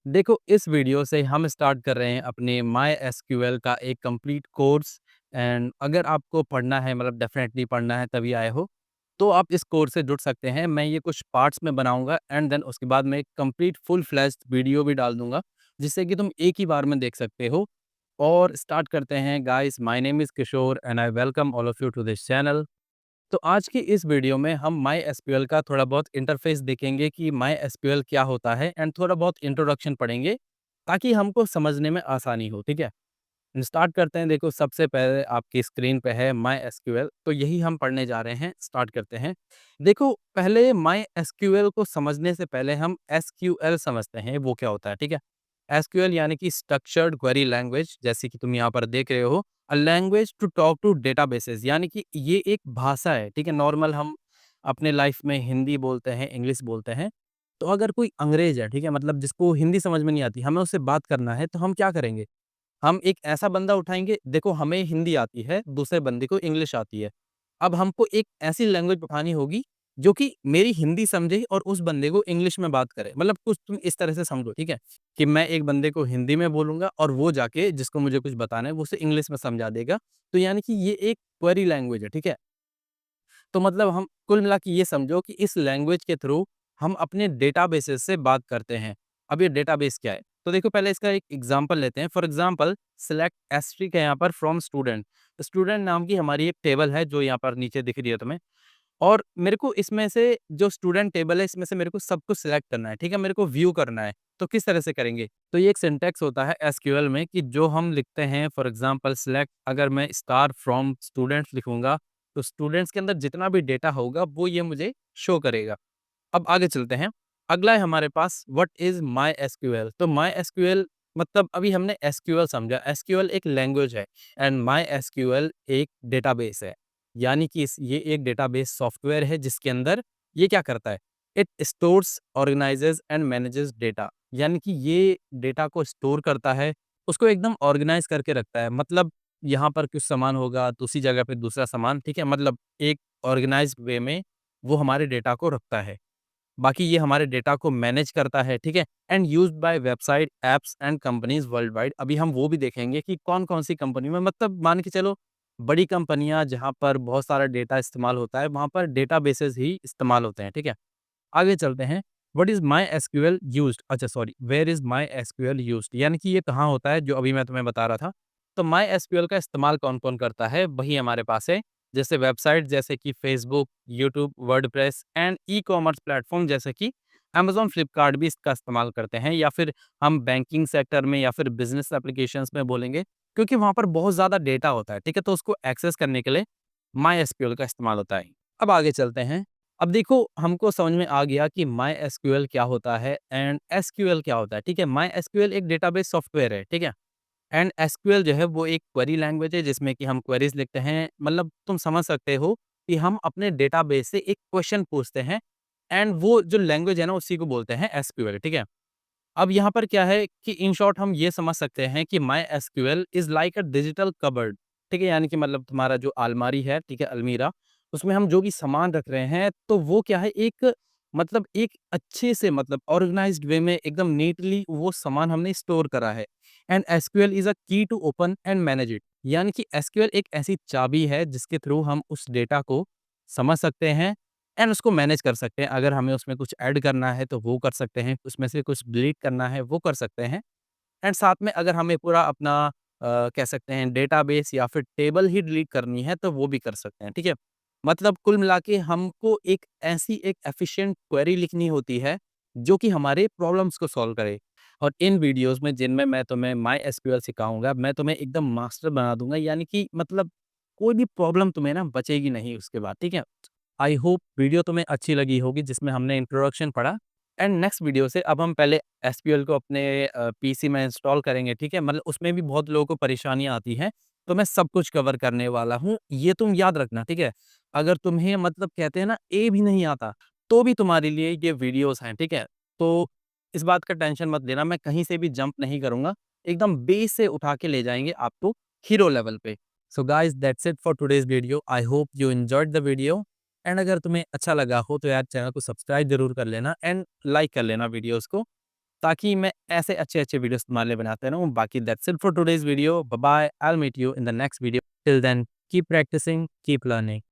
देखो, इस वीडियो से हम स्टार्ट कर रहे हैं अपने माई एसक्यूएल का एक कंप्लीट कोर्स। एंड अगर आपको पढ़ना है, मतलब डेफिनेटली पढ़ना है तभी आए हो, तो आप इस कोर्स से जुड़ सकते हैं। मैं ये कुछ पार्ट्स में बनाऊंगा एंड देन उसके बाद मैं एक कंप्लीट फुल फ्लैश्ड वीडियो भी डाल दूंगा, जिससे कि तुम एक ही बार में देख सकते हो। और स्टार्ट करते हैं guys. My name is Kishore and I welcome all of you to this channel. तो आज की इस वीडियो में हम माई एसक्यूएल का थोड़ा बहुत इंटरफेस देखेंगे कि माई एसक्यूएल क्या होता है, एंड थोड़ा बहुत इंट्रोडक्शन पढ़ेंगे ताकि हमको समझने में आसानी हो। ठीक है, स्टार्ट करते हैं। देखो, सबसे पहले आपकी स्क्रीन पे है माई एसक्यूएल, तो यही हम पढ़ने जा रहे हैं। स्टार्ट करते हैं। देखो, पहले माई एसक्यूएल को समझने से पहले हम एसक्यूएल समझते हैं वो क्या होता है। ठीक है, एसक्यूएल यानी कि स्ट्रक्चर्ड क्वेरी लैंग्वेज, जैसे कि तुम यहाँ पर देख रहे हो, a language to talk to databases, यानी कि ये एक भाषा है। ठीक है, नॉर्मल हम अपने लाइफ में हिंदी बोलते हैं, इंग्लिश बोलते हैं। तो अगर कोई अंग्रेज है, ठीक है, मतलब जिसको हिंदी समझ में नहीं आती, हमें उससे बात करना है, तो हम क्या करेंगे? हम एक ऐसा बंदा उठाएँगे, देखो हमें हिंदी आती है, दूसरे बंदे को इंग्लिश आती है। अब हमको एक ऐसी लैंग्वेज उठानी होगी जो कि मेरी हिंदी समझे और उस बंदे को इंग्लिश में बात करे। मतलब कुछ तुम इस तरह से समझो, ठीक है? कि मैं एक बंदे को हिंदी में बोलूँगा और वो जाके जिसको मुझे कुछ बताना है, वो उसे इंग्लिश में समझा देगा। तो यानी कि ये एक क्वेरी लैंग्वेज है, ठीक है? तो मतलब हम कुल मिला के ये समझो कि इस लैंग्वेज के थ्रू हम अपने डेटाबेसेस से बात करते हैं। अब ये डेटाबेस क्या है? तो देखो, पहले इसका एक एग्जांपल लेते हैं। फॉर एग्जांपल, सिलेक्ट एस्ट्रिक है यहाँ पर फ्रॉम स्टूडेंट। स्टूडेंट नाम की हमारी एक टेबल है जो यहाँ पर नीचे दिख रही है तुम्हें। और मेरे को इसमें से जो स्टूडेंट टेबल है, इसमें से मेरे को सब कुछ सिलेक्ट करना है, ठीक है? मेरे को व्यू करना है। तो किस तरह से करेंगे? तो ये एक सिंटैक्स होता है एसक्यूएल में कि जो हम लिखते हैं, फॉर एग्जांपल सिलेक्ट, अगर मैं स्टार फ्रॉम स्टूडेंट्स लिखूँगा, तो स्टूडेंट्स के अंदर जितना भी डेटा होगा वो ये मुझे शो करेगा। अब आगे चलते हैं। अगला है हमारे पास व्हाट इज़ माई एसक्यूएल। तो माई एसक्यूएल मतलब अभी हमने एसक्यूएल समझा। एसक्यूएल एक लैंग्वेज है एंड माई एसक्यूएल एक डेटाबेस है। यानी कि इस ये एक डेटाबेस सॉफ्टवेयर है जिसके अंदर ये क्या करता है? It stores, organises and manages data. यानी कि ये डेटा को स्टोर करता है, उसको एकदम ऑर्गेनाइज करके रखता है। मतलब यहाँ पर कुछ सामान होगा, दूसरी जगह पे दूसरा सामान, ठीक है? मतलब एक ऑर्गेनाइज्ड वे में वो हमारे डेटा को रखता है। बाकी ये हमारे डेटा को मैनेज करता है, ठीक है? And used by website, apps and companies world wide. अभी हम वो भी देखेंगे कि कौन-कौन सी कंपनी में, मतलब मान के चलो बड़ी कंपनियाँ जहाँ पर बहुत सारा डेटा इस्तेमाल होता है, वहाँ पर डेटाबेसेस ही इस्तेमाल होते हैं, ठीक है? आगे चलते हैं। What is MySQL used, अच्छा sorry, where is MySQL used, यानी कि ये कहाँ होता है, जो अभी मैं तुम्हें बता रहा था। तो माई एसक्यूएल का इस्तेमाल कौन-कौन करता है, वही हमारे पास है। जैसे वेबसाइट जैसे कि Facebook, YouTube, WordPress and e-commerce platform जैसे कि अमेज़न, फ्लिपकार्ट भी इसका इस्तेमाल करते हैं। या फिर हम बैंकिंग सेक्टर में या फिर बिज़नेस एप्लीकेशंस में बोलेंगे, क्योंकि वहाँ पर बहुत ज़्यादा डेटा होता है, ठीक है? तो उसको एक्सेस करने के लिए माई एसक्यूएल का इस्तेमाल होता है। अब आगे चलते हैं। अब देखो, हमको समझ में आ गया कि माई एसक्यूएल क्या होता है एंड एसक्यूएल क्या होता है, ठीक है? माई एसक्यूएल एक डेटाबेस सॉफ्टवेयर है, ठीक है? एंड एसक्यूएल जो है वो एक क्वेरी लैंग्वेज है जिसमें कि हम क्वेरीज लिखते हैं। मतलब तुम समझ सकते हो कि हम अपने डेटाबेस से एक क्वेश्चन पूछते हैं, एंड वो जो लैंग्वेज है ना, उसी को बोलते हैं एसक्यूएल, ठीक है? अब यहाँ पर क्या है कि इन शॉर्ट हम ये समझ सकते हैं कि my SQL is like a digital cupboard, ठीक है? यानी कि मतलब तुम्हारा जो अलमारी है, ठीक है, अलमीरा, उसमें हम जो भी सामान रख रहे हैं, तो वो क्या है, एक मतलब एक अच्छे से, मतलब ऑर्गेनाइज्ड वे में एकदम नीटली वो सामान हमने स्टोर करा है। And SQL is a key to open and manage it. यानी कि एसक्यूएल एक ऐसी चाबी है जिसके थ्रू हम उस डेटा को समझ सकते हैं एंड उसको मैनेज कर सकते हैं। अगर हमें उसमें कुछ ऐड करना है तो वो कर सकते हैं, उसमें से कुछ डिलीट करना है वो कर सकते हैं। एंड साथ में अगर हमें पूरा अपना कह सकते हैं डेटाबेस या फिर टेबल ही डिलीट करनी है तो वो भी कर सकते हैं, ठीक है? मतलब कुल मिला के हमको एक एफिशिएंट क्वेरी लिखनी होती है जो कि हमारे प्रॉब्लम्स को सॉल्व करे। और इन वीडियोज़ में जिनमें मैं तुम्हें माई एसक्यूएल सिखाऊँगा, मैं तुम्हें एकदम मास्टर बना दूँगा, यानी कि मतलब कोई भी प्रॉब्लम तुम्हें ना बचेगी नहीं उसके बाद, ठीक है? आई होप वीडियो तुम्हें अच्छी लगी होगी जिसमें हमने इंट्रोडक्शन पढ़ा। एंड नेक्स्ट वीडियो से अब हम पहले एसक्यूएल को अपने पीसी में इंस्टॉल करेंगे, ठीक है? मतलब उसमें भी बहुत लोगों को परेशानियाँ आती हैं, तो मैं सब कुछ कवर करने वाला हूँ, ये तुम याद रखना, ठीक है? अगर तुम्हें मतलब कहते हैं ना ए भी नहीं आता, तो भी तुम्हारे लिए ये वीडियोज़ हैं, ठीक है? तो इस बात का टेंशन मत लेना, मैं कहीं से भी जंप नहीं करूँगा, एकदम बेस से उठा के ले जाएँगे आपको हीरो लेवल पे। So guys, that's it for today's video. I hope you enjoyed the video. And अगर तुम्हें अच्छा लगा हो तो यार चैनल को सब्सक्राइब ज़रूर कर लेना एंड लाइक कर लेना वीडियोज़ को, ताकि मैं ऐसे अच्छे-अच्छे वीडियोज़ तुम्हारे लिए बनाते रहूँ। बाकी that's it for today's video. Bye bye. I will meet you in the next video. Till then keep practising, keep learning.